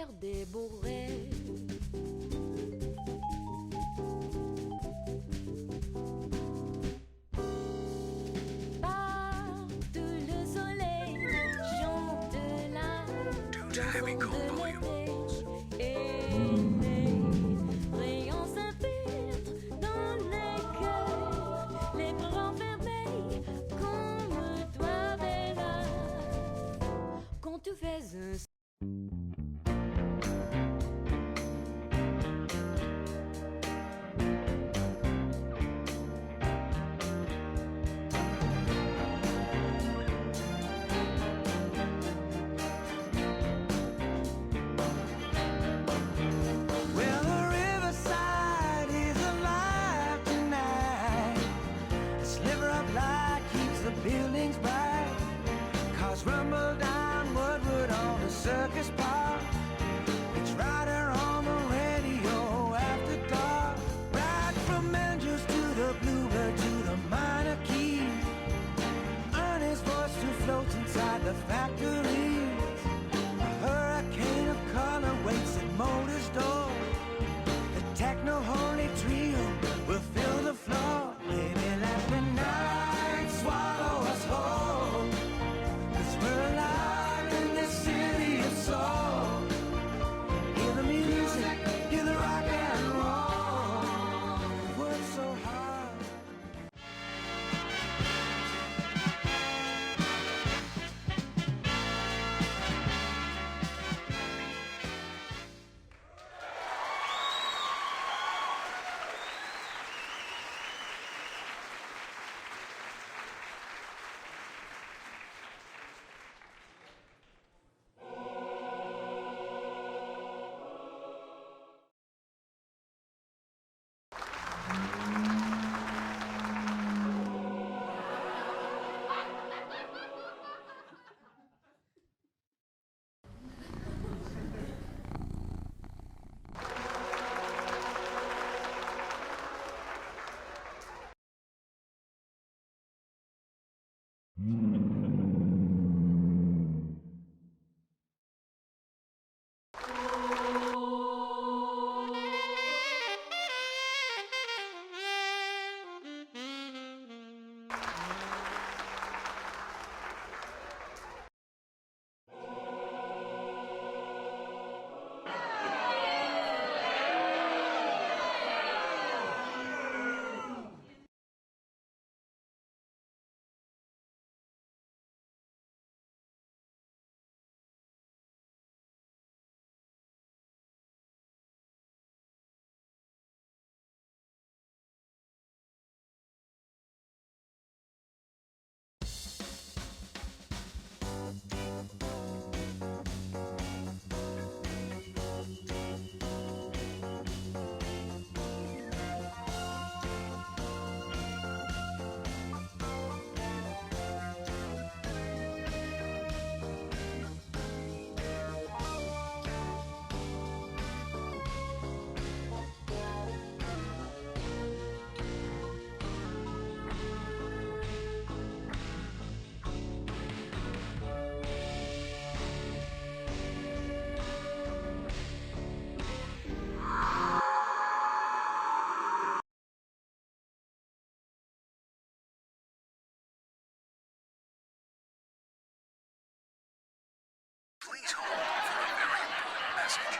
faire des beaux rêves. Partout le soleil chante la chanson de l'été et les rayons s'infiltrent dans les cœurs, les bras renfermés comme toi verras quand tu fais un buildings bright, cars rumble down Woodward on the circus park. It's Ryder on the radio after dark. Right from angels to the bluebird to the minor key. Ernest voice who floats inside the factory. A hurricane of color waits at Motor's door. The techno holy trio will fill the floor. Maybe let the night swallow us whole, 'cause we're alive in this city of soul. Hear the music, hear the rock and roll. We've worked so hard. Please hold for a very important message.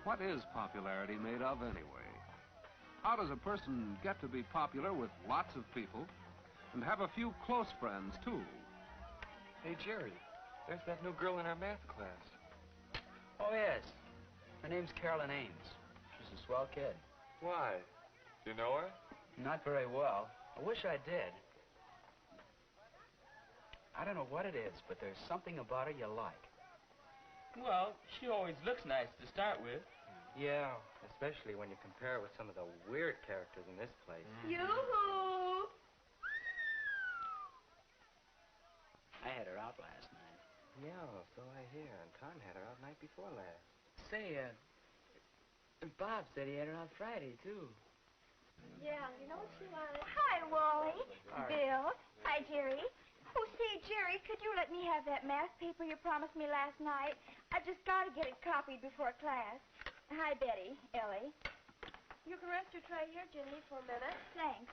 What is popularity made of anyway? How does a person get to be popular with lots of people and have a few close friends, too? Hey, Jerry, there's that new girl in our math class. Oh, yes. Her name's Carolyn Ames. She's a swell kid. Why? Do you know her? Not very well. I wish I did. I don't know what it is, but there's something about her you like. Well, she always looks nice to start with. Yeah, especially when you compare her with some of the weird characters in this place. Yoo-hoo! I had her out last night. Yeah, so I hear. And Tom had her out night before last. Say, Bob said he had her out Friday, too. Yeah, you know what she wanted? Hi, Wally. Hi. Bill. Hi, Jerry. Oh, say, Jerry, could you let me have that math paper you promised me last night? I just got to get it copied before class. Hi, Betty. Ellie. You can rest your tray here, Jenny, for a minute. Thanks.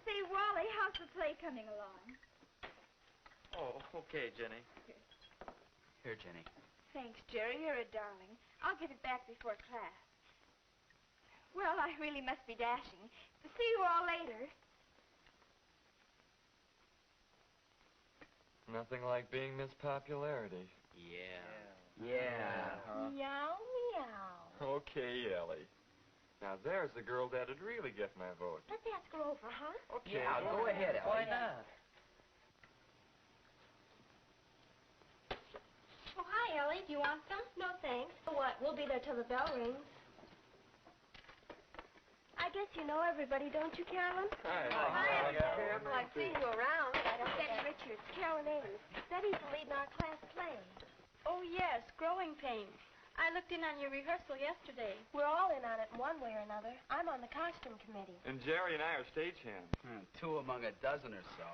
Say, Wally, how's the play coming along? Oh, okay, Jenny. Here, Jenny. Thanks, Jerry. You're a darling. I'll get it back before class. Well, I really must be dashing. See you all later. Nothing like being Miss Popularity. Yeah. Meow, meow. Okay, Ellie. Now there's the girl that'd really get my vote. Let's ask her over, huh? Okay. Yeah, go ahead, Ellie. Why not? Oh, hi, Ellie. Do you want some? No, thanks. What? We'll be there till the bell rings. I guess you know everybody, don't you, Carolyn? Hi. Well, I've seen you around. Betty Richards, Carolyn Ames. Betty's the lead in our class play. Oh, yes, growing pains. I looked in on your rehearsal yesterday. We're all in on it in one way or another. I'm on the costume committee. And Jerry and I are stagehands. Two among a dozen or so.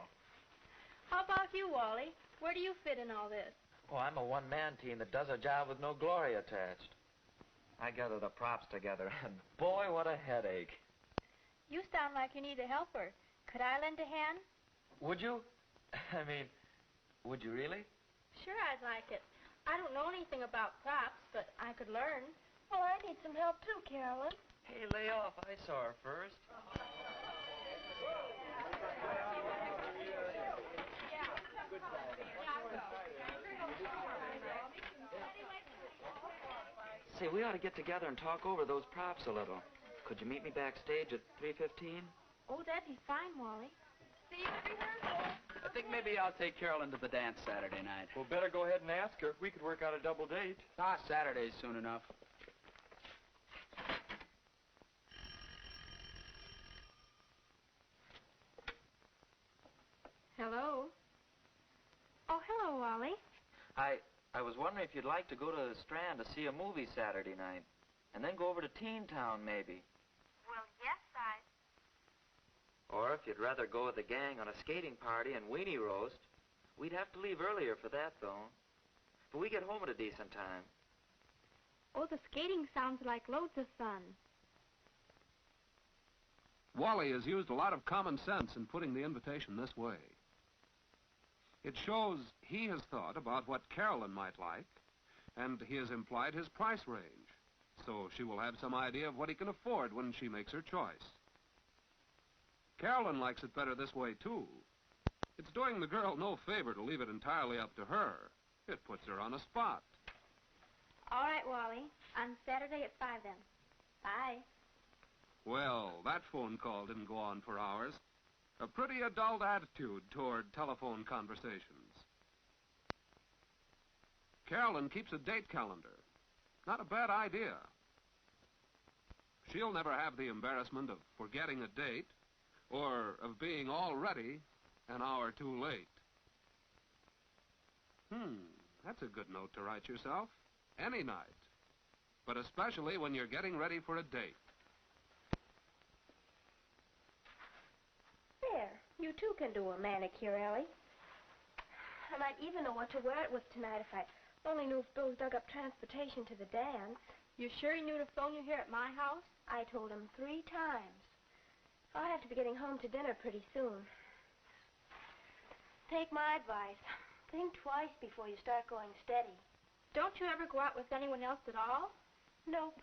How about you, Wally? Where do you fit in all this? Oh, I'm a one-man team that does a job with no glory attached. I gather the props together, and boy, what a headache. You sound like you need a helper. Could I lend a hand? Would you? I mean, would you really? Sure, I'd like it. I don't know anything about props, but I could learn. Well, I need some help, too, Carolyn. Hey, lay off. I saw her first. Say, we ought to get together and talk over those props a little. Could you meet me backstage at 3:15? Oh, that'd be fine, Wally. See you at rehearsal. I think maybe I'll take Carolyn to the dance Saturday night. Well, better go ahead and ask her. We could work out a double date. Saturday's soon enough. Hello. Oh, hello, Wally. I was wondering if you'd like to go to the Strand to see a movie Saturday night, and then go over to Teen Town, maybe. Well, yes, Or if you'd rather go with the gang on a skating party and weenie roast. We'd have to leave earlier for that, though. But we get home at a decent time. Oh, the skating sounds like loads of fun. Wally has used a lot of common sense in putting the invitation this way. It shows he has thought about what Carolyn might like, and he has implied his price range, so she will have some idea of what he can afford when she makes her choice. Carolyn likes it better this way, too. It's doing the girl no favor to leave it entirely up to her. It puts her on a spot. All right, Wally. On Saturday at 5, then. Bye. Well, that phone call didn't go on for hours. A pretty adult attitude toward telephone conversations. Carolyn keeps a date calendar. Not a bad idea. She'll never have the embarrassment of forgetting a date or of being all ready an hour too late. That's a good note to write yourself. Any night. But especially when you're getting ready for a date. There. You, too, can do a manicure, Ellie. I might even know what to wear it with tonight if I only knew if Bill's dug up transportation to the dance. You sure he knew to phone you here at my house? I told him 3 times. I'll have to be getting home to dinner pretty soon. Take my advice. Think twice before you start going steady. Don't you ever go out with anyone else at all? Nope.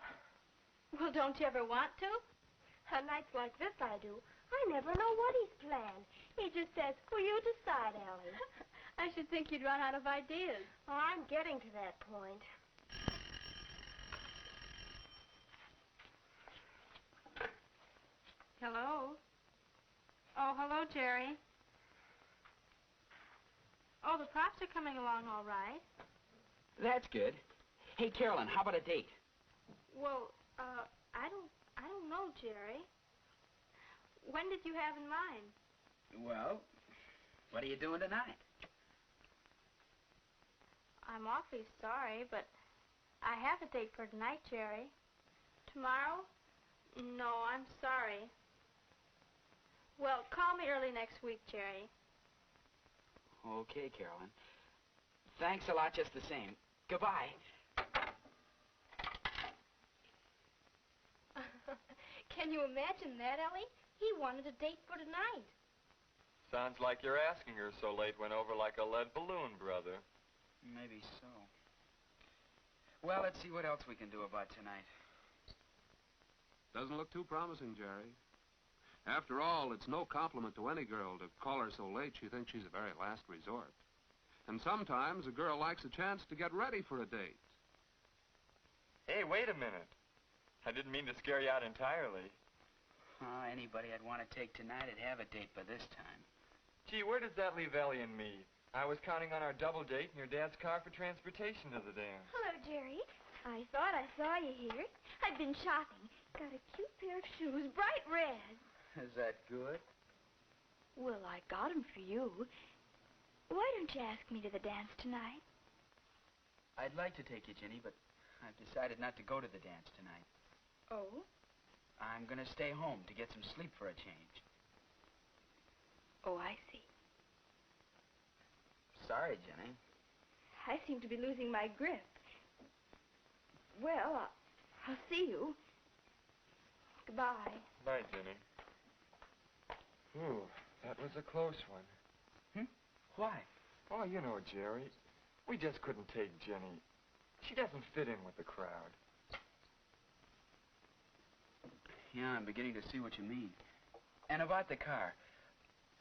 Well, don't you ever want to? On nights like this, I do. I never know what he's planned. He just says, "Will you decide, Ellie?" I should think you'd run out of ideas. Oh, I'm getting to that point. Hello? Oh, hello, Jerry. Oh, the props are coming along all right. That's good. Hey, Carolyn, how about a date? Well, I don't know, Jerry. When did you have in mind? Well, what are you doing tonight? I'm awfully sorry, but I have a date for tonight, Jerry. Tomorrow? No, I'm sorry. Well, call me early next week, Jerry. Okay, Carolyn. Thanks a lot just the same. Goodbye. Can you imagine that, Ellie? He wanted a date for tonight. Sounds like you're asking her so late went over like a lead balloon, brother. Maybe so. Well, let's see what else we can do about tonight. Doesn't look too promising, Jerry. After all, it's no compliment to any girl to call her so late she thinks she's a very last resort. And sometimes a girl likes a chance to get ready for a date. Hey, wait a minute. I didn't mean to scare you out entirely. Oh, anybody I'd want to take tonight would have a date by this time. Gee, where does that leave Ellie and me? I was counting on our double date in your dad's car for transportation to the dance. Hello, Jerry. I thought I saw you here. I've been shopping. Got a cute pair of shoes, bright red. Is that good? Well, I got 'em for you. Why don't you ask me to the dance tonight? I'd like to take you, Ginny, but I've decided not to go to the dance tonight. Oh? I'm going to stay home to get some sleep for a change. Oh, I see. Sorry, Jenny. I seem to be losing my grip. Well, I'll see you. Goodbye. Bye, Jenny. Ooh, that was a close one. Why? Oh, you know, Jerry, we just couldn't take Jenny. She doesn't fit in with the crowd. Yeah, I'm beginning to see what you mean. And about the car,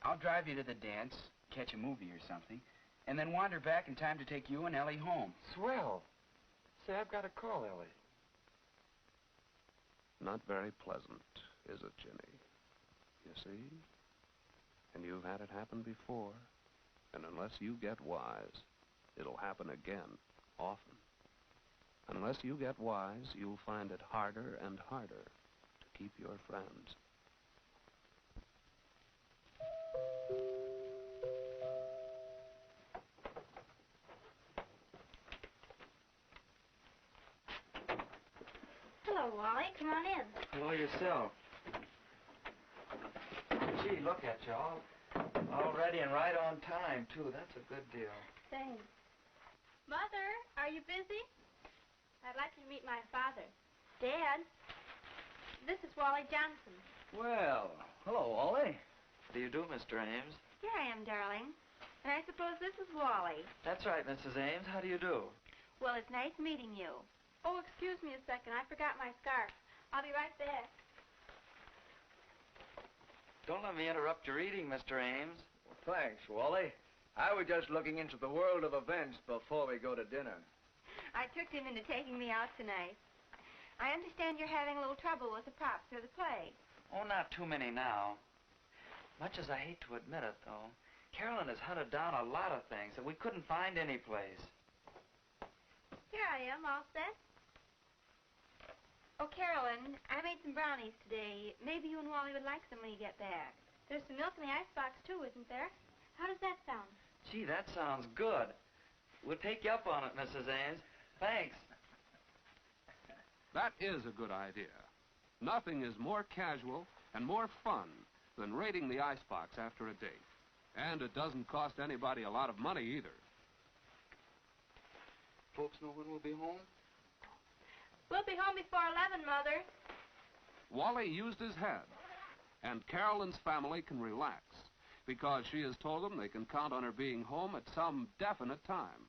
I'll drive you to the dance, catch a movie or something, and then wander back in time to take you and Ellie home. Swell. Say, I've got to call Ellie. Not very pleasant, is it, Ginny? You see? And you've had it happen before. And unless you get wise, it'll happen again, often. Unless you get wise, you'll find it harder and harder to keep your friends. Hello, Wally. Come on in. Hello yourself. Gee, look at you all ready and right on time, too. That's a good deal. Thanks. Mother, are you busy? I'd like you to meet my father. Dad, this is Wally Johnson. Well, hello, Wally. How do you do, Mr. Ames? Here I am, darling. And I suppose this is Wally. That's right, Mrs. Ames. How do you do? Well, it's nice meeting you. Oh, excuse me a second. I forgot my scarf. I'll be right back. Don't let me interrupt your eating, Mr. Ames. Thanks, Wally. I was just looking into the world of events before we go to dinner. I tricked him into taking me out tonight. I understand you're having a little trouble with the props for the play. Oh, not too many now. Much as I hate to admit it, though, Carolyn has hunted down a lot of things that we couldn't find any place. Here I am, all set. Oh, Carolyn, I made some brownies today. Maybe you and Wally would like some when you get back. There's some milk in the icebox, too, isn't there? How does that sound? Gee, that sounds good. We'll take you up on it, Mrs. Ames. Thanks. That is a good idea. Nothing is more casual and more fun than raiding the icebox after a date. And it doesn't cost anybody a lot of money either. Folks know when we'll be home? We'll be home before 11, Mother. Wally used his head, and Carolyn's family can relax because she has told them they can count on her being home at some definite time.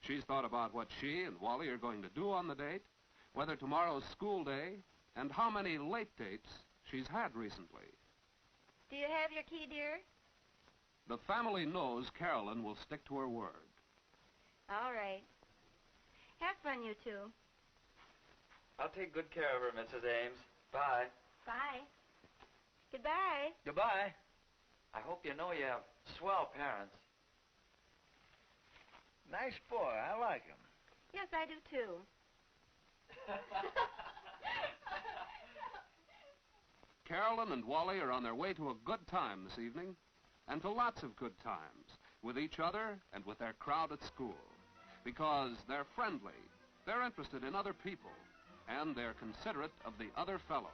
She's thought about what she and Wally are going to do on the date, whether tomorrow's school day and how many late dates she's had recently. Do you have your key, dear? The family knows Carolyn will stick to her word. All right. Have fun, you two. I'll take good care of her, Mrs. Ames. Bye. Bye. Goodbye. Goodbye. I hope you know you have swell parents. Nice boy. I like him. Yes, I do, too. Carolyn and Wally are on their way to a good time this evening, and to lots of good times, with each other and with their crowd at school. Because they're friendly, they're interested in other people, and they're considerate of the other fellow.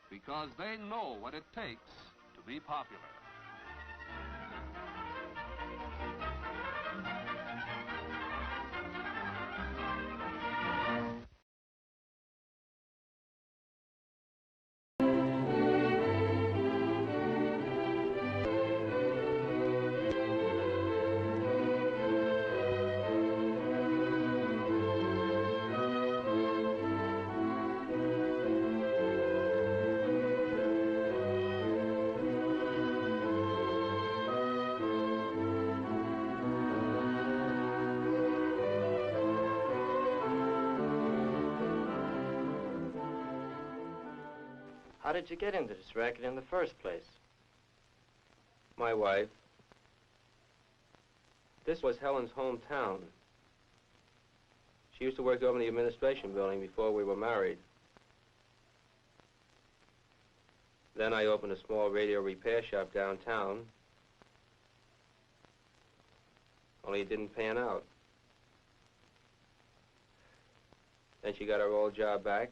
Because they know what it takes to be popular. How did you get into this racket in the first place? My wife. This was Helen's hometown. She used to work over in the administration building before we were married. Then I opened a small radio repair shop downtown. Only it didn't pan out. Then she got her old job back.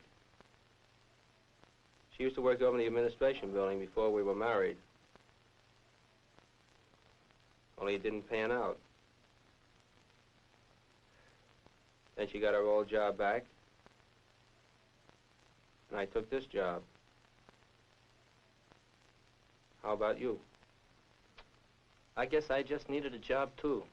She used to work over in the administration building before we were married. Only it didn't pan out. Then she got her old job back, and I took this job. How about you? I guess I just needed a job, too.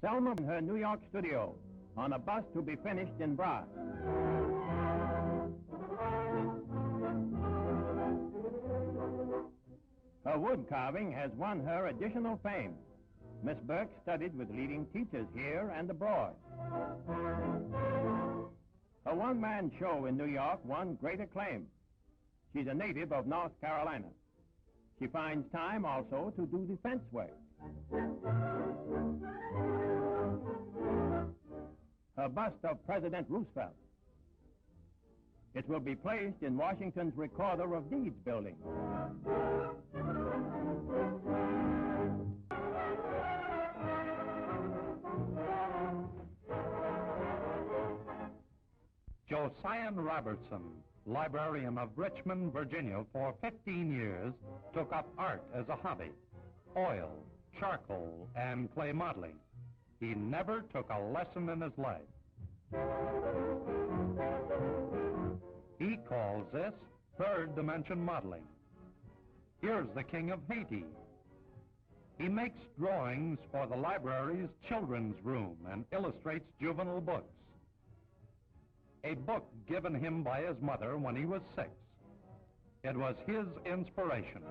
Selma in her New York studio on a bust to be finished in brass. Her wood carving has won her additional fame. Miss Burke studied with leading teachers here and abroad. Her one-man show in New York won great acclaim. She's a native of North Carolina. She finds time also to do defense work. Her bust of President Roosevelt. It will be placed in Washington's Recorder of Deeds building. Josiah Robertson, librarian of Richmond, Virginia, for 15 years, took up art as a hobby. Oil, charcoal, and clay modeling. He never took a lesson in his life. He calls this third dimension modeling. Here's the king of Haiti. He makes drawings for the library's children's room and illustrates juvenile books. A book given him by his mother when he was 6. It was his inspiration.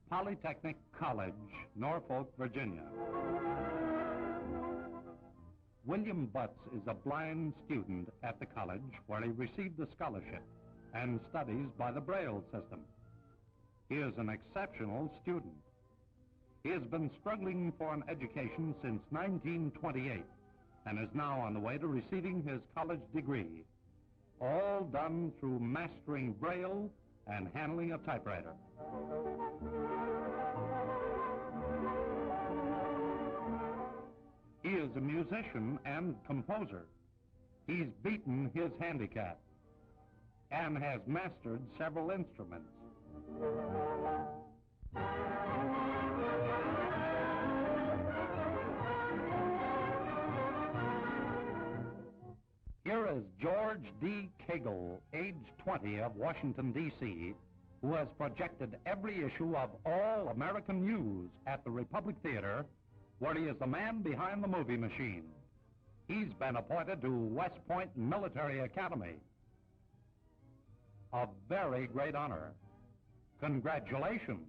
Polytechnic College, Norfolk, Virginia. William Butts is a blind student at the college where he received a scholarship and studies by the Braille system. He is an exceptional student. He has been struggling for an education since 1928 and is now on the way to receiving his college degree, all done through mastering Braille and handling a typewriter. is a musician and composer. He's beaten his handicap and has mastered several instruments. Here is George D. Cagle, age 20, of Washington, D.C., who has projected every issue of All American News at the Republic Theater, where he is the man behind the movie machine. He's been appointed to West Point Military Academy. A very great honor. Congratulations.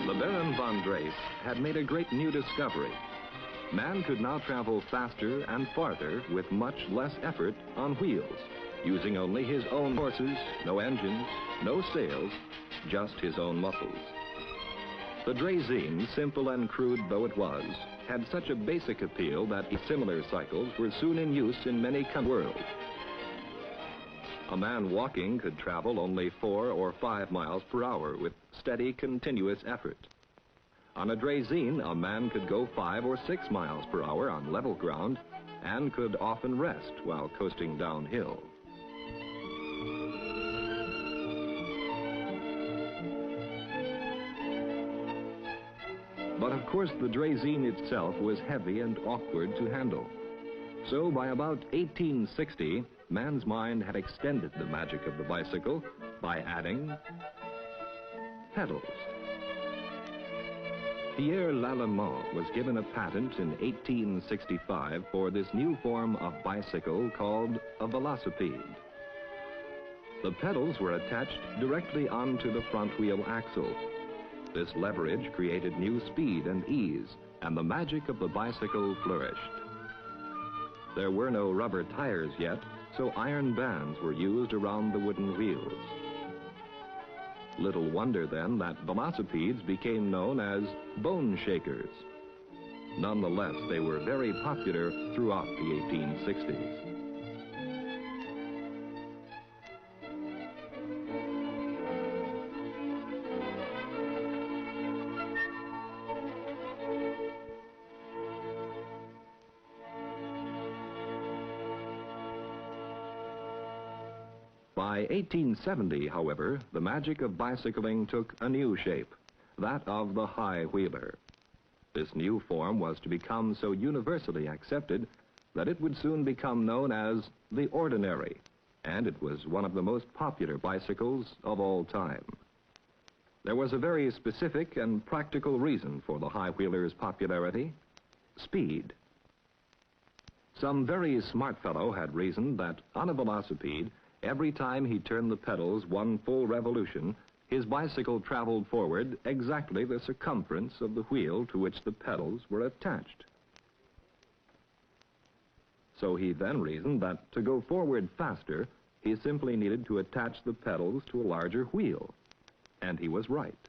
The Baron von Drace had made a great new discovery. Man could now travel faster and farther with much less effort on wheels, using only his own horses, no engines, no sails, just his own muscles. The Draisine, simple and crude though it was, had such a basic appeal that similar cycles were soon in use in many countries. A man walking could travel only 4 or 5 miles per hour with steady, continuous effort. On a Draisine, a man could go 5 or 6 miles per hour on level ground and could often rest while coasting downhill. But of course the Draisine itself was heavy and awkward to handle. So by about 1860, man's mind had extended the magic of the bicycle by adding pedals. Pierre Lallemand was given a patent in 1865 for this new form of bicycle called a velocipede. The pedals were attached directly onto the front wheel axle. This leverage created new speed and ease, and the magic of the bicycle flourished. There were no rubber tires yet, so iron bands were used around the wooden wheels. Little wonder then that velocipedes became known as bone shakers. Nonetheless, they were very popular throughout the 1860s. By 1870, however, the magic of bicycling took a new shape, that of the high wheeler. This new form was to become so universally accepted that it would soon become known as the ordinary, and it was one of the most popular bicycles of all time. There was a very specific and practical reason for the high wheeler's popularity: speed. Some very smart fellow had reasoned that on a velocipede, every time he turned the pedals one full revolution, his bicycle traveled forward exactly the circumference of the wheel to which the pedals were attached. So he then reasoned that to go forward faster, he simply needed to attach the pedals to a larger wheel. And he was right.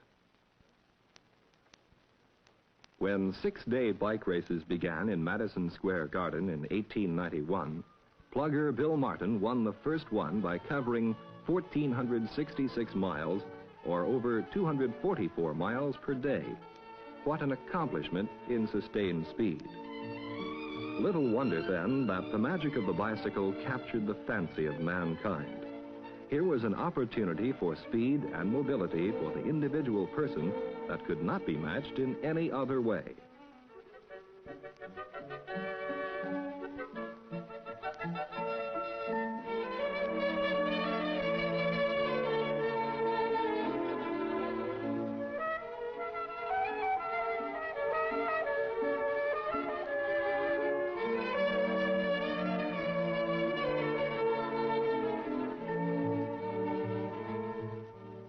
When 6-day bike races began in Madison Square Garden in 1891, Plugger Bill Martin won the first one by covering 1,466 miles, or over 244 miles per day. What an accomplishment in sustained speed. Little wonder then that the magic of the bicycle captured the fancy of mankind. Here was an opportunity for speed and mobility for the individual person that could not be matched in any other way.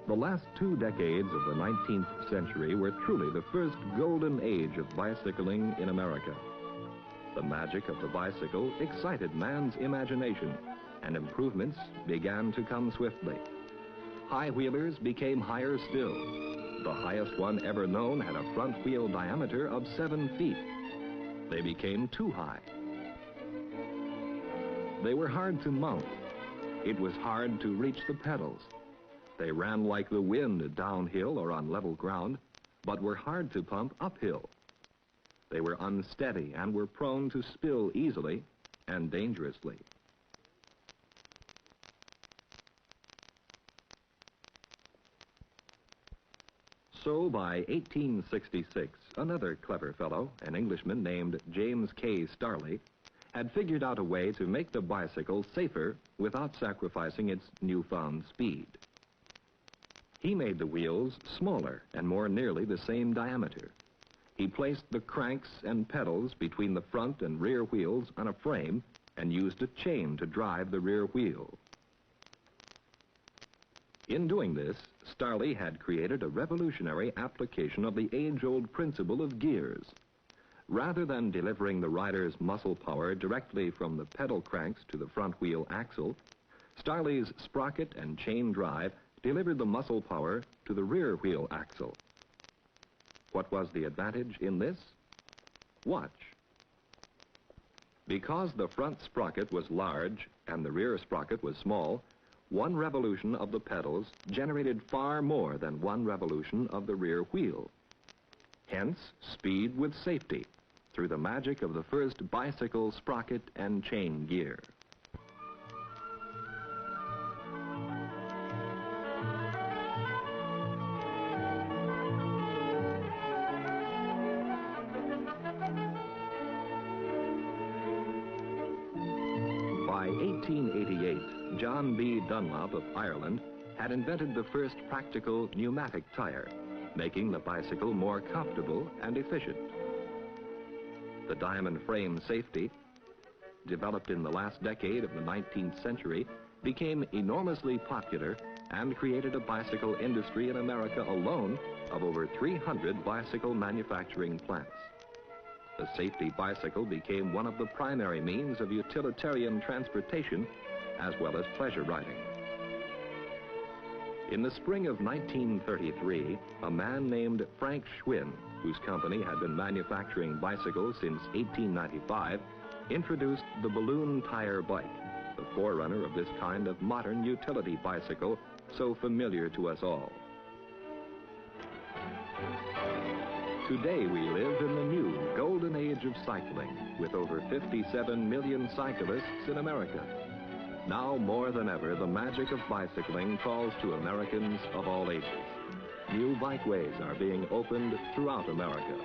The last 2 decades of the 19th century were truly the first golden age of bicycling in America. The magic of the bicycle excited man's imagination, and improvements began to come swiftly. High wheelers became higher still. The highest one ever known had a front wheel diameter of 7 feet. They became too high. They were hard to mount. It was hard to reach the pedals. They ran like the wind downhill or on level ground, but were hard to pump uphill. They were unsteady and were prone to spill easily and dangerously. So by 1866, another clever fellow, an Englishman named James K. Starley, had figured out a way to make the bicycle safer without sacrificing its newfound speed. He made the wheels smaller and more nearly the same diameter. He placed the cranks and pedals between the front and rear wheels on a frame and used a chain to drive the rear wheel. In doing this, Starley had created a revolutionary application of the age-old principle of gears. Rather than delivering the rider's muscle power directly from the pedal cranks to the front wheel axle, Starley's sprocket and chain drive delivered the muscle power to the rear wheel axle. What was the advantage in this? Watch. Because the front sprocket was large and the rear sprocket was small, one revolution of the pedals generated far more than one revolution of the rear wheel. Hence, speed with safety through the magic of the first bicycle sprocket and chain gear. By 1888, John B. Dunlop of Ireland had invented the first practical pneumatic tire, making the bicycle more comfortable and efficient. The diamond frame safety, developed in the last decade of the 19th century, became enormously popular and created a bicycle industry in America alone of over 300 bicycle manufacturing plants. The safety bicycle became one of the primary means of utilitarian transportation as well as pleasure riding. In the spring of 1933, a man named Frank Schwinn, whose company had been manufacturing bicycles since 1895, introduced the balloon tire bike, the forerunner of this kind of modern utility bicycle so familiar to us all. Today we live in the new golden age of cycling, with over 57 million cyclists in America. Now more than ever, the magic of bicycling calls to Americans of all ages. New bikeways are being opened throughout America.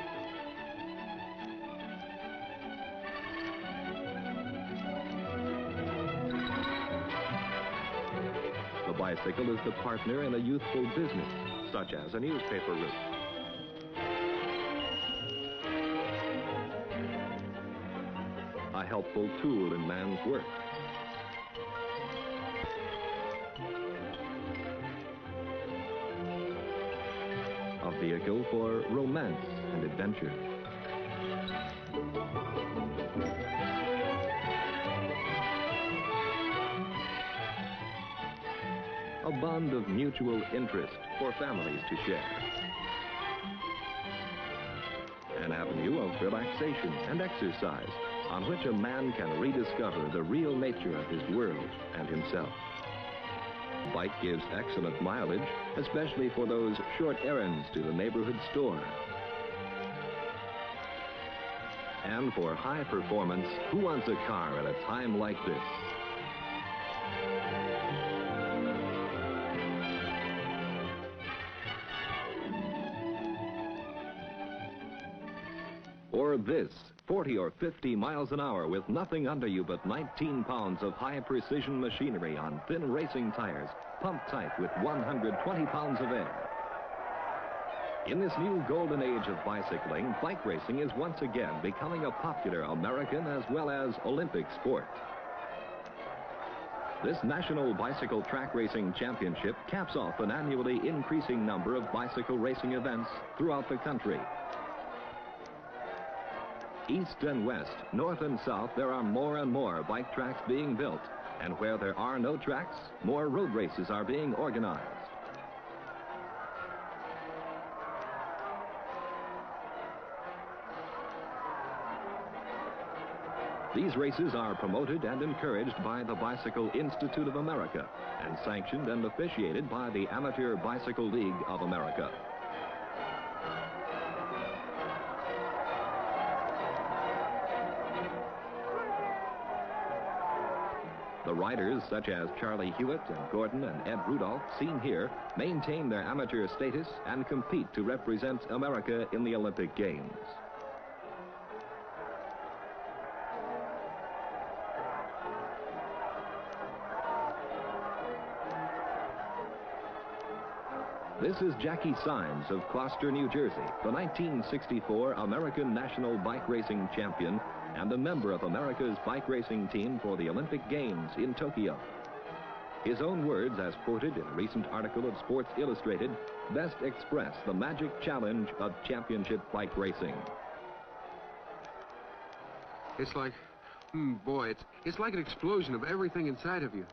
The bicycle is the partner in a youthful business, such as a newspaper route. A helpful tool in man's work. A vehicle for romance and adventure. A bond of mutual interest for families to share. An avenue of relaxation and exercise on which a man can rediscover the real nature of his world and himself. Bike gives excellent mileage, especially for those short errands to the neighborhood store. And for high performance, who wants a car at a time like this? Or this, 40 or 50 miles an hour with nothing under you but 19 pounds of high-precision machinery on thin racing tires, pumped tight with 120 pounds of air. In this new golden age of bicycling, bike racing is once again becoming a popular American as well as Olympic sport. This National Bicycle Track Racing Championship caps off an annually increasing number of bicycle racing events throughout the country. East and west, north and south, there are more and more bike tracks being built. And where there are no tracks, more road races are being organized. These races are promoted and encouraged by the Bicycle Institute of America and sanctioned and officiated by the Amateur Bicycle League of America. The riders, such as Charlie Hewitt and Gordon and Ed Rudolph, seen here, maintain their amateur status and compete to represent America in the Olympic Games. This is Jackie Symes of Gloucester, New Jersey, the 1964 American National Bike Racing Champion and a member of America's bike racing team for the Olympic Games in Tokyo. His own words, as quoted in a recent article of Sports Illustrated, best express the magic challenge of championship bike racing. It's like, boy, it's like an explosion of everything inside of you.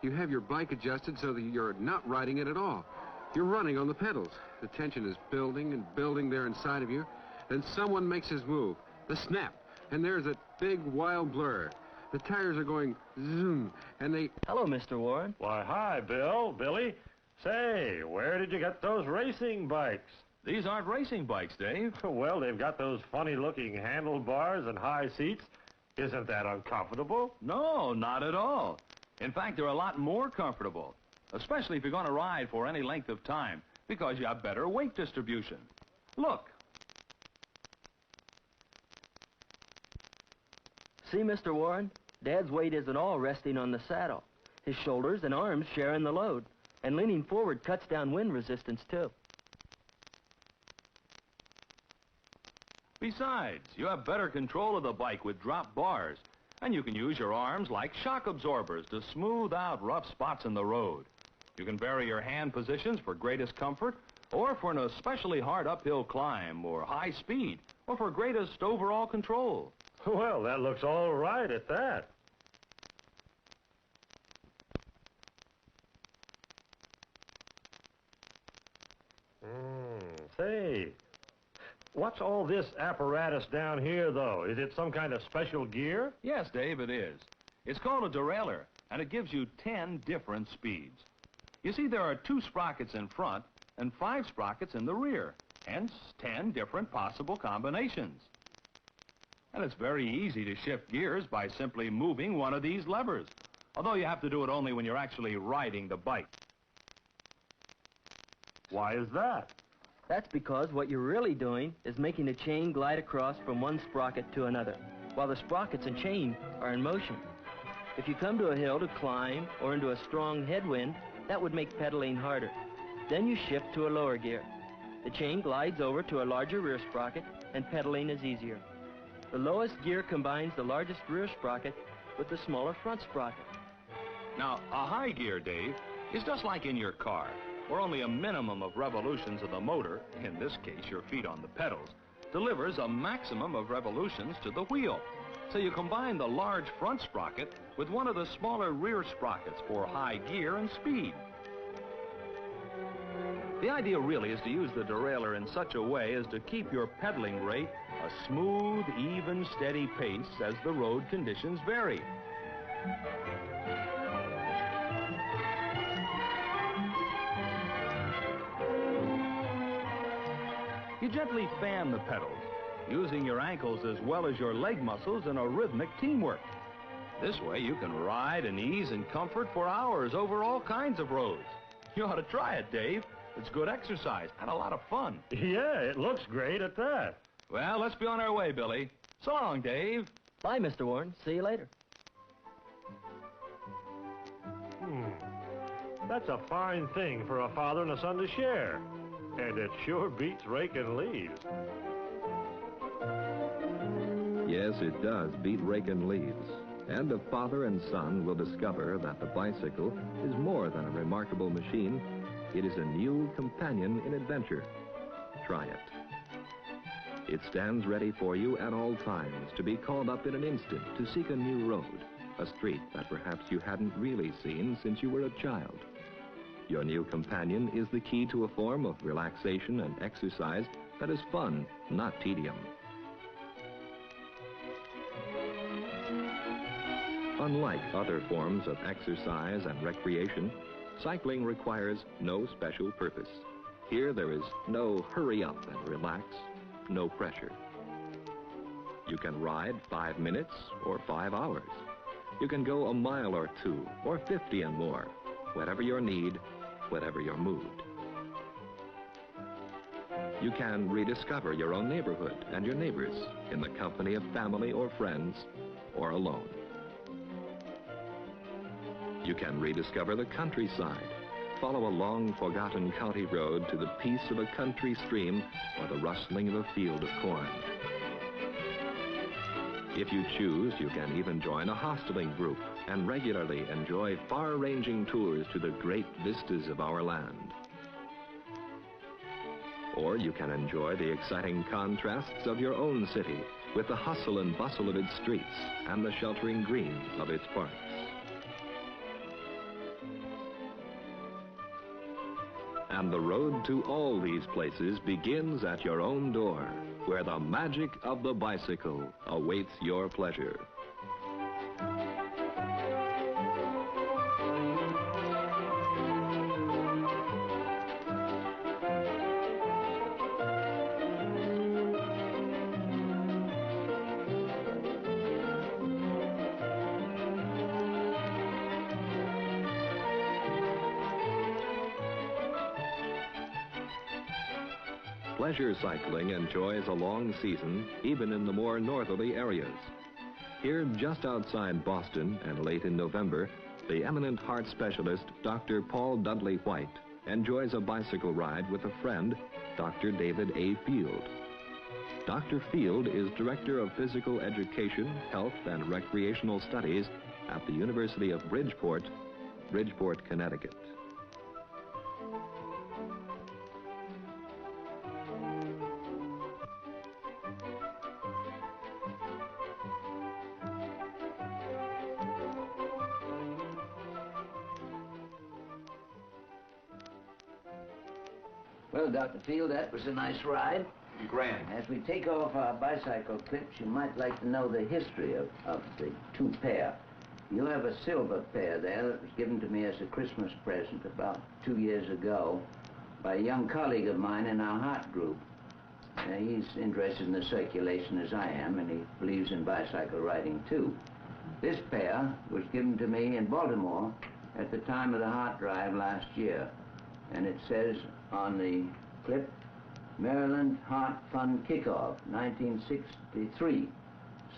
You have your bike adjusted so that you're not riding it at all. You're running on the pedals. The tension is building and building there inside of you. Then someone makes his move, the snap, and there's a big wild blur. The tires are going zoom, and they... Hello, Mr. Warren. Why, hi, Billy. Say, where did you get those racing bikes? These aren't racing bikes, Dave. Well, they've got those funny-looking handlebars and high seats. Isn't that uncomfortable? No, not at all. In fact, they're a lot more comfortable, especially if you're going to ride for any length of time, because you have better weight distribution. Look. See, Mr. Warren? Dad's weight isn't all resting on the saddle. His shoulders and arms share in the load, and leaning forward cuts down wind resistance, too. Besides, you have better control of the bike with drop bars, and you can use your arms like shock absorbers to smooth out rough spots in the road. You can vary your hand positions for greatest comfort, or for an especially hard uphill climb, or high speed, or for greatest overall control. Well, that looks all right at that. Say, what's all this apparatus down here, though? Is it some kind of special gear? Yes, Dave, it is. It's called a derailleur, and it gives you 10 different speeds. You see, there are 2 sprockets in front and 5 sprockets in the rear, hence 10 different possible combinations. And it's very easy to shift gears by simply moving one of these levers, although you have to do it only when you're actually riding the bike. Why is that? That's because what you're really doing is making the chain glide across from one sprocket to another, while the sprockets and chain are in motion. If you come to a hill to climb or into a strong headwind, that would make pedaling harder. Then you shift to a lower gear. The chain glides over to a larger rear sprocket, and pedaling is easier. The lowest gear combines the largest rear sprocket with the smaller front sprocket. Now, a high gear, Dave, is just like in your car, where only a minimum of revolutions of the motor, in this case your feet on the pedals, delivers a maximum of revolutions to the wheel. So you combine the large front sprocket with one of the smaller rear sprockets for high gear and speed. The idea really is to use the derailleur in such a way as to keep your pedaling rate a smooth, even, steady pace as the road conditions vary. You gently fan the pedals, using your ankles as well as your leg muscles in a rhythmic teamwork. This way you can ride in ease and comfort for hours over all kinds of roads. You ought to try it, Dave. It's good exercise and a lot of fun. Yeah, it looks great at that. Well, let's be on our way, Billy. So long, Dave. Bye, Mr. Warren. See you later. That's a fine thing for a father and a son to share. And it sure beats raking leaves. Yes, it does beat raking leaves. And a father and son will discover that the bicycle is more than a remarkable machine. It is a new companion in adventure. Try it. It stands ready for you at all times to be called up in an instant to seek a new road, a street that perhaps you hadn't really seen since you were a child. Your new companion is the key to a form of relaxation and exercise that is fun, not tedium. Unlike other forms of exercise and recreation, cycling requires no special purpose. Here there is no hurry up and relax, no pressure. You can ride 5 minutes or 5 hours. You can go a mile or 2 or 50 and more, whatever your need, whatever your mood. You can rediscover your own neighborhood and your neighbors in the company of family or friends or alone. You can rediscover the countryside, follow a long-forgotten county road to the peace of a country stream or the rustling of a field of corn. If you choose, you can even join a hosteling group and regularly enjoy far-ranging tours to the great vistas of our land. Or you can enjoy the exciting contrasts of your own city with the hustle and bustle of its streets and the sheltering green of its parks. And the road to all these places begins at your own door, where the magic of the bicycle awaits your pleasure. Pleasure cycling enjoys a long season, even in the more northerly areas. Here, just outside Boston, and late in November, the eminent heart specialist, Dr. Paul Dudley White, enjoys a bicycle ride with a friend, Dr. David A. Field. Dr. Field is Director of Physical Education, Health, and Recreational Studies at the University of Bridgeport, Connecticut. Well, Dr. Field, that was a nice ride. Grand. As we take off our bicycle clips, you might like to know the history of the two pair. You have a silver pair there that was given to me as a Christmas present about 2 years ago by a young colleague of mine in our heart group. He's interested in the circulation as I am, and he believes in bicycle riding too. This pair was given to me in Baltimore at the time of the heart drive last year, and it says on the clip, Maryland Heart Fund Kickoff, 1963.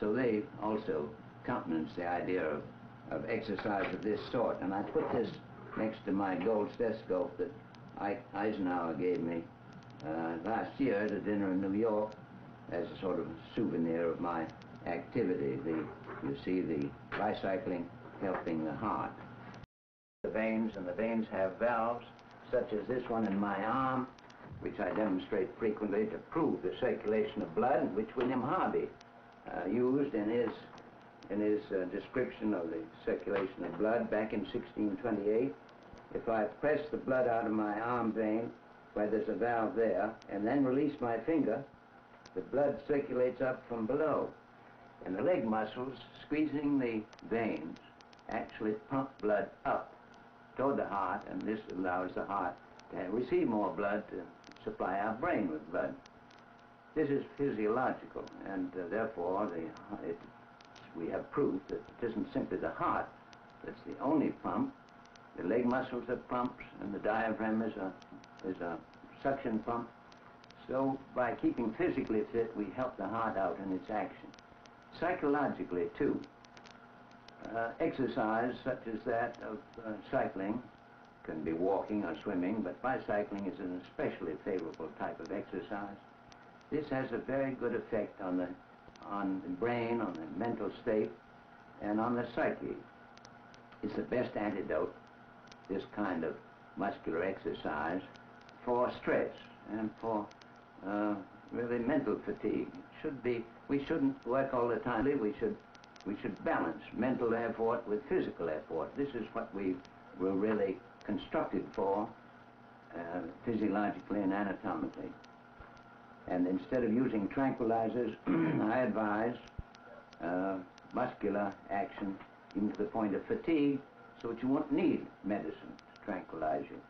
So they also countenance the idea of exercise of this sort. And I put this next to my gold stethoscope that Eisenhower gave me last year at a dinner in New York as a sort of souvenir of my activity. You see the bicycling helping the heart. The veins, and the veins have valves, such as this one in my arm, which I demonstrate frequently to prove the circulation of blood, which William Harvey used in his description of the circulation of blood back in 1628. If I press the blood out of my arm vein, where there's a valve there, and then release my finger, the blood circulates up from below. And the leg muscles, squeezing the veins, actually pump blood up toward the heart, and this allows the heart to receive more blood to supply our brain with blood. This is physiological, and therefore we have proof that it isn't simply the heart that's the only pump. The leg muscles are pumps, and the diaphragm is a suction pump. So by keeping physically fit, we help the heart out in its action. Psychologically, too, exercise such as that of cycling can be walking or swimming, but bicycling is an especially favorable type of exercise. This has a very good effect on the brain, on the mental state, and on the psyche. It's the best antidote, this kind of muscular exercise, for stress and for really mental fatigue. We shouldn't work all the time. We should balance mental effort with physical effort. This is what we were really constructed for, physiologically and anatomically. And instead of using tranquilizers, I advise muscular action even to the point of fatigue, so that you won't need medicine to tranquilize you.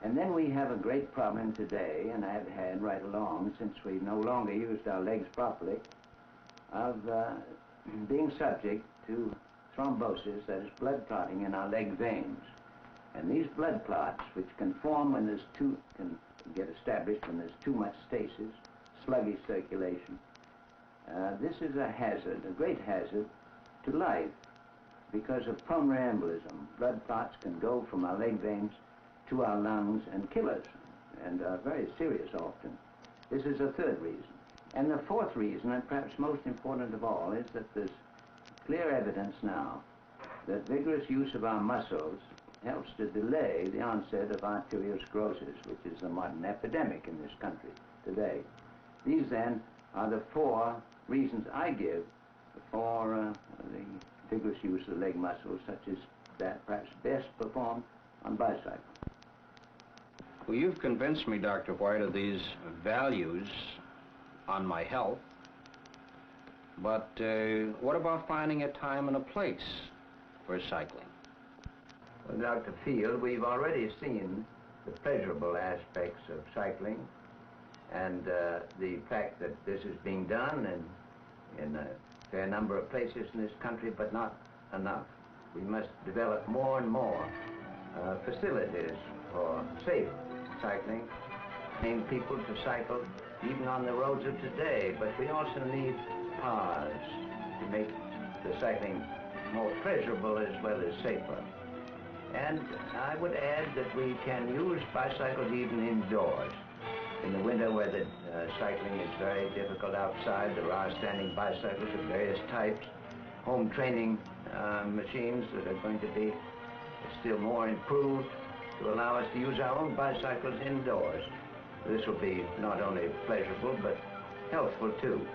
And then we have a great problem today, and I've had right along since we no longer used our legs properly, of being subject to thrombosis, that is blood clotting in our leg veins. And these blood clots, which can form when can get established when there's too much stasis, sluggish circulation, this is a hazard, a great hazard to life because of pulmonary embolism. Blood clots can go from our leg veins to our lungs and kill us, and are very serious often. This is a third reason. And the fourth reason, and perhaps most important of all, is that there's clear evidence now that vigorous use of our muscles helps to delay the onset of arteriosclerosis, which is a modern epidemic in this country today. These then are the four reasons I give for the vigorous use of the leg muscles, such as that perhaps best performed on bicycle. Well, you've convinced me, Dr. White, of these values on my health. But what about finding a time and a place for cycling? Well, Dr. Field, we've already seen the pleasurable aspects of cycling and the fact that this is being done in a fair number of places in this country, but not enough. We must develop more and more facilities for safe cycling, train people to cycle even on the roads of today, but we also need paths to make the cycling more pleasurable as well as safer. And I would add that we can use bicycles even indoors. In the winter where the cycling is very difficult outside, there are standing bicycles of various types, home training machines that are going to be still more improved to allow us to use our own bicycles indoors. This will be not only pleasurable but healthful too.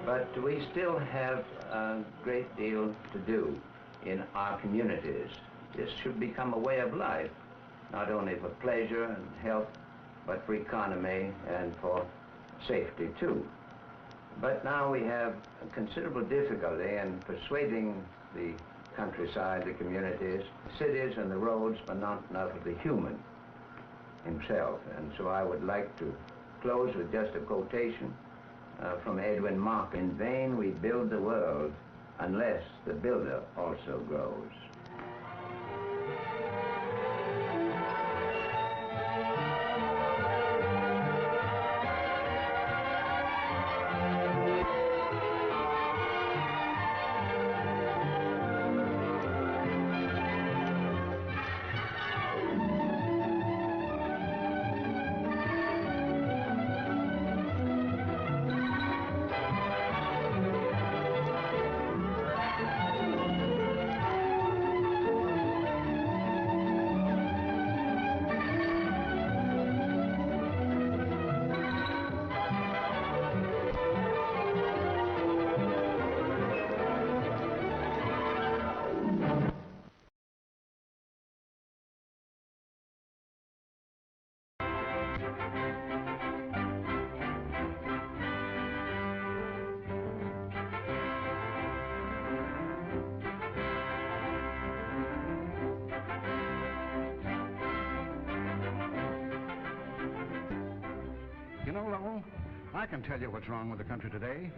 But we still have a great deal to do in our communities. This should become a way of life, not only for pleasure and health, but for economy and for safety too. But now we have a considerable difficulty in persuading the countryside, the communities, the cities and the roads, but not enough of the human himself. And so I would like to close with just a quotation from Edwin Mark. In vain we build the world unless the builder also grows. You know, Lowell, I can tell you what's wrong with the country today.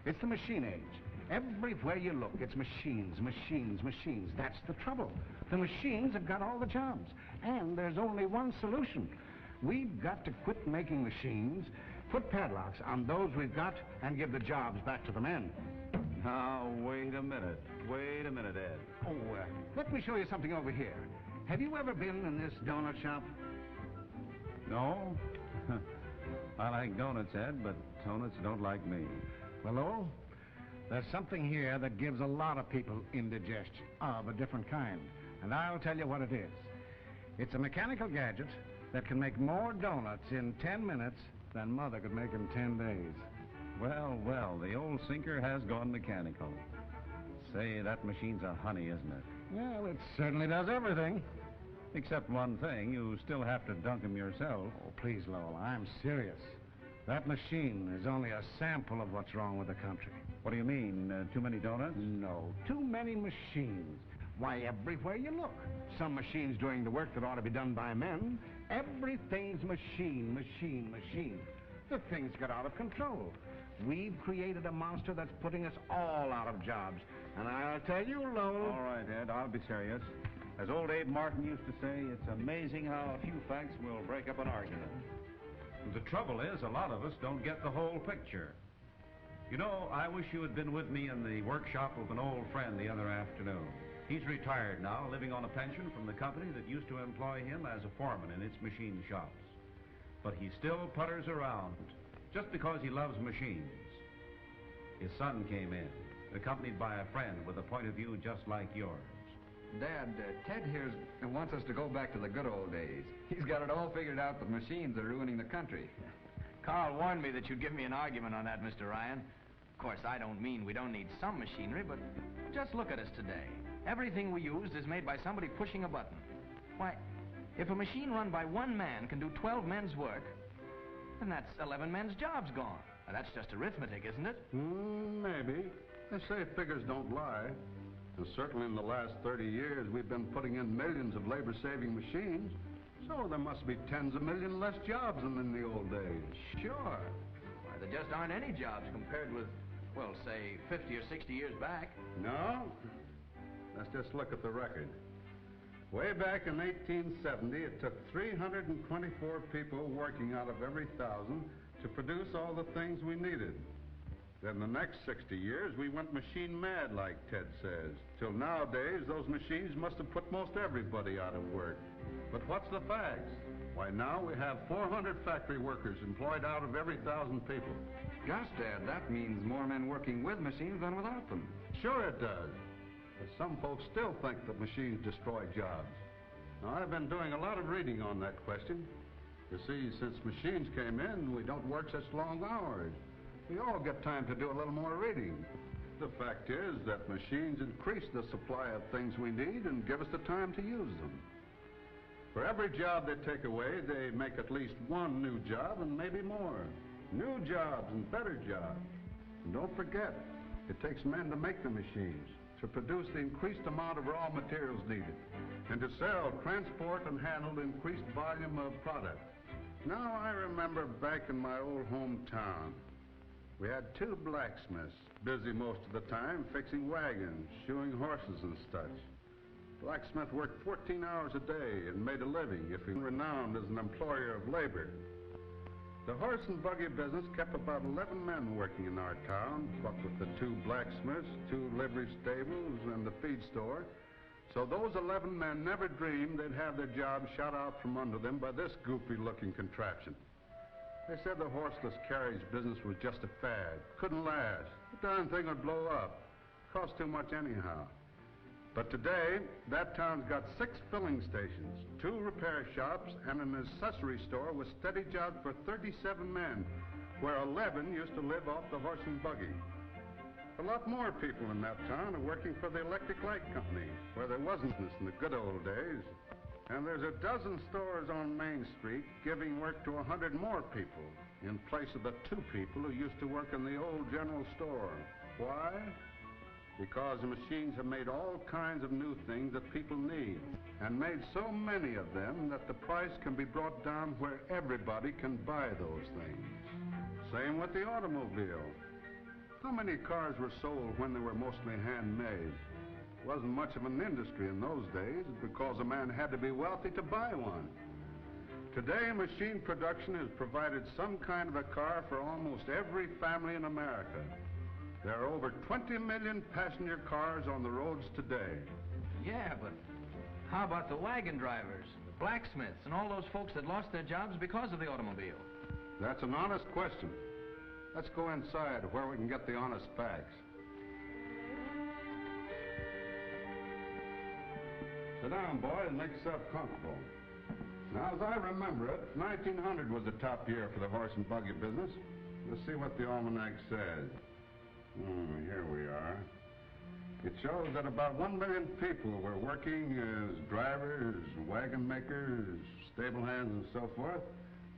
It's the machine age. Everywhere you look, it's machines, machines, machines. That's the trouble. The machines have got all the jobs. And there's only one solution. We've got to quit making machines, put padlocks on those we've got, and give the jobs back to the men. Now, wait a minute. Wait a minute, Ed. Oh, let me show you something over here. Have you ever been in this donut shop? No? I like donuts, Ed, but donuts don't like me. Well, Lowell, there's something here that gives a lot of people indigestion of a different kind. And I'll tell you what it is. It's a mechanical gadget that can make more donuts in 10 minutes than Mother could make in 10 days. Well, well, the old sinker has gone mechanical. Say, that machine's a honey, isn't it? Well, it certainly does everything. Except one thing, you still have to dunk 'em yourself. Oh, please, Lowell, I'm serious. That machine is only a sample of what's wrong with the country. What do you mean? Too many donuts? No, too many machines. Why, everywhere you look. Some machines doing the work that ought to be done by men. Everything's machine, machine, machine. The thing's got out of control. We've created a monster that's putting us all out of jobs. And I'll tell you, Lowell... All right, Ed, I'll be serious. As old Abe Martin used to say, it's amazing how a few facts will break up an argument. The trouble is, a lot of us don't get the whole picture. You know, I wish you had been with me in the workshop of an old friend the other afternoon. He's retired now, living on a pension from the company that used to employ him as a foreman in its machine shops. But he still putters around, just because he loves machines. His son came in, accompanied by a friend with a point of view just like yours. Dad, Ted here wants us to go back to the good old days. He's got it all figured out that machines are ruining the country. Carl warned me that you'd give me an argument on that, Mr. Ryan. Of course, I don't mean we don't need some machinery, but just look at us today. Everything we use is made by somebody pushing a button. Why, if a machine run by one man can do 12 men's work, then that's 11 men's jobs gone. Now, that's just arithmetic, isn't it? Maybe. They say figures don't lie. And certainly in the last 30 years, we've been putting in millions of labor-saving machines. So there must be tens of millions less jobs than in the old days. Sure. Why, there just aren't any jobs compared with, well, say, 50 or 60 years back. No? Let's just look at the record. Way back in 1870, it took 324 people working out of every 1,000 to produce all the things we needed. Then the next 60 years, we went machine mad, like Ted says. Till nowadays, those machines must have put most everybody out of work. But what's the facts? Why, now we have 400 factory workers employed out of every 1,000 people. Gosh, Dad, that means more men working with machines than without them. Sure it does. But some folks still think that machines destroy jobs. Now, I've been doing a lot of reading on that question. You see, since machines came in, we don't work such long hours. We all get time to do a little more reading. The fact is that machines increase the supply of things we need and give us the time to use them. For every job they take away, they make at least one new job and maybe more. New jobs and better jobs. And don't forget, it takes men to make the machines, to produce the increased amount of raw materials needed, and to sell, transport, and handle the increased volume of product. Now, I remember back in my old hometown, we had 2 blacksmiths, busy most of the time fixing wagons, shoeing horses and such. Blacksmith worked 14 hours a day and made a living if he was renowned as an employer of labor. The horse and buggy business kept about 11 men working in our town, what with the 2 blacksmiths, 2 livery stables, and the feed store. So those 11 men never dreamed they'd have their jobs shot out from under them by this goofy-looking contraption. They said the horseless carriage business was just a fad, couldn't last. The darn thing would blow up. Cost too much anyhow. But today, that town's got 6 filling stations, 2 repair shops, and an accessory store with steady jobs for 37 men, where 11 used to live off the horse and buggy. A lot more people in that town are working for the electric light company, where there wasn't this in the good old days. And there's a dozen stores on Main Street giving work to 100 more people in place of the 2 people who used to work in the old general store. Why? Because the machines have made all kinds of new things that people need, and made so many of them that the price can be brought down where everybody can buy those things. Same with the automobile. How many cars were sold when they were mostly handmade? Wasn't much of an industry in those days because a man had to be wealthy to buy one. Today, machine production has provided some kind of a car for almost every family in America. There are over 20 million passenger cars on the roads today. Yeah, but how about the wagon drivers, the blacksmiths, and all those folks that lost their jobs because of the automobile? That's an honest question. Let's go inside where we can get the honest facts. Sit down, boy, and make yourself comfortable. Now, as I remember it, 1900 was the top year for the horse and buggy business. Let's see what the almanac says. Here we are. It shows that about 1 million people were working as drivers, wagon makers, stable hands, and so forth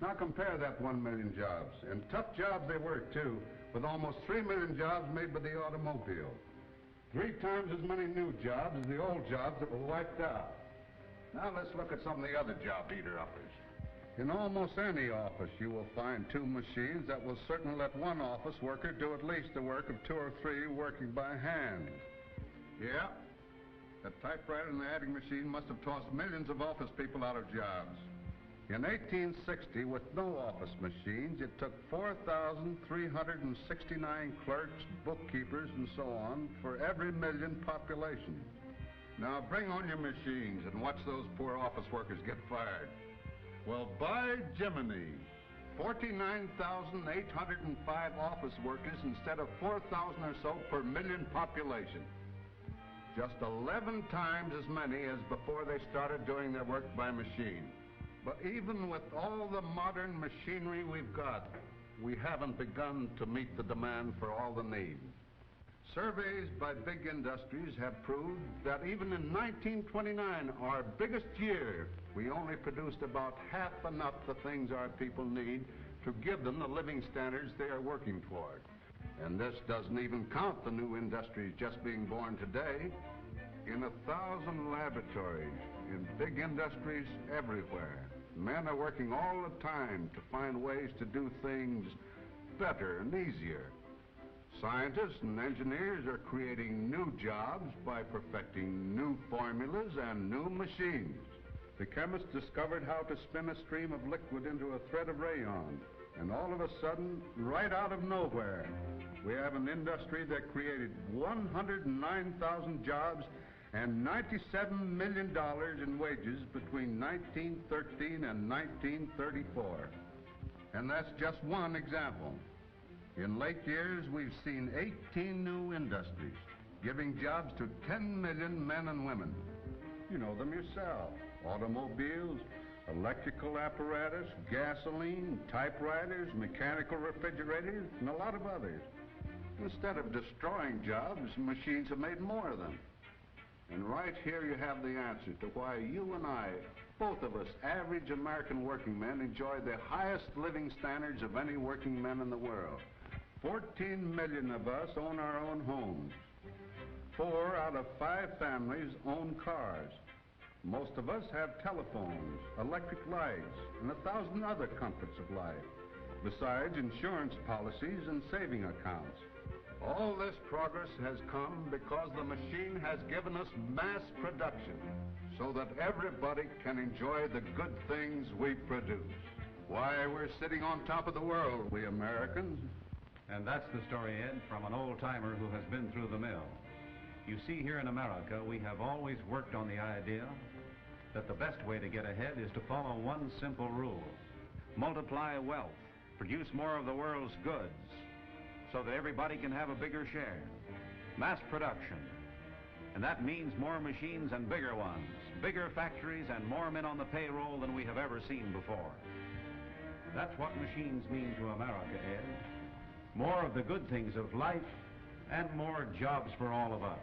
Now compare that 1 million jobs, and tough jobs they were too, with almost 3 million jobs made by the automobile. 3 times as many new jobs as the old jobs that were wiped out. Now let's look at some of the other job eater-uppers. In almost any office, you will find 2 machines that will certainly let one office worker do at least the work of 2 or 3 working by hand. Yeah, the typewriter and the adding machine must have tossed millions of office people out of jobs. In 1860, with no office machines, it took 4,369 clerks, bookkeepers, and so on for every million population. Now bring on your machines and watch those poor office workers get fired. Well, by Jiminy, 49,805 office workers instead of 4,000 or so per million population. Just 11 times as many as before they started doing their work by machine. But even with all the modern machinery we've got, we haven't begun to meet the demand for all the need. Surveys by big industries have proved that even in 1929, our biggest year, we only produced about half enough the things our people need to give them the living standards they are working toward. And this doesn't even count the new industries just being born today. In 1,000 laboratories, in big industries everywhere, men are working all the time to find ways to do things better and easier. Scientists and engineers are creating new jobs by perfecting new formulas and new machines. The chemists discovered how to spin a stream of liquid into a thread of rayon, and all of a sudden, right out of nowhere, we have an industry that created 109,000 jobs and $97 million in wages between 1913 and 1934. And that's just one example. In late years, we've seen 18 new industries, giving jobs to 10 million men and women. You know them yourself. Automobiles, electrical apparatus, gasoline, typewriters, mechanical refrigerators, and a lot of others. Instead of destroying jobs, machines have made more of them. And right here you have the answer to why you and I, both of us, average American working men, enjoy the highest living standards of any working men in the world. 14 million of us own our own homes. 4 out of 5 families own cars. Most of us have telephones, electric lights, and 1,000 other comforts of life, besides insurance policies and saving accounts. All this progress has come because the machine has given us mass production, so that everybody can enjoy the good things we produce. Why, we're sitting on top of the world, we Americans. And that's the story, Ed, from an old-timer who has been through the mill. You see, here in America, we have always worked on the idea that the best way to get ahead is to follow one simple rule. Multiply wealth, produce more of the world's goods, so that everybody can have a bigger share. Mass production. And that means more machines and bigger ones, bigger factories and more men on the payroll than we have ever seen before. That's what machines mean to America, Ed. More of the good things of life and more jobs for all of us.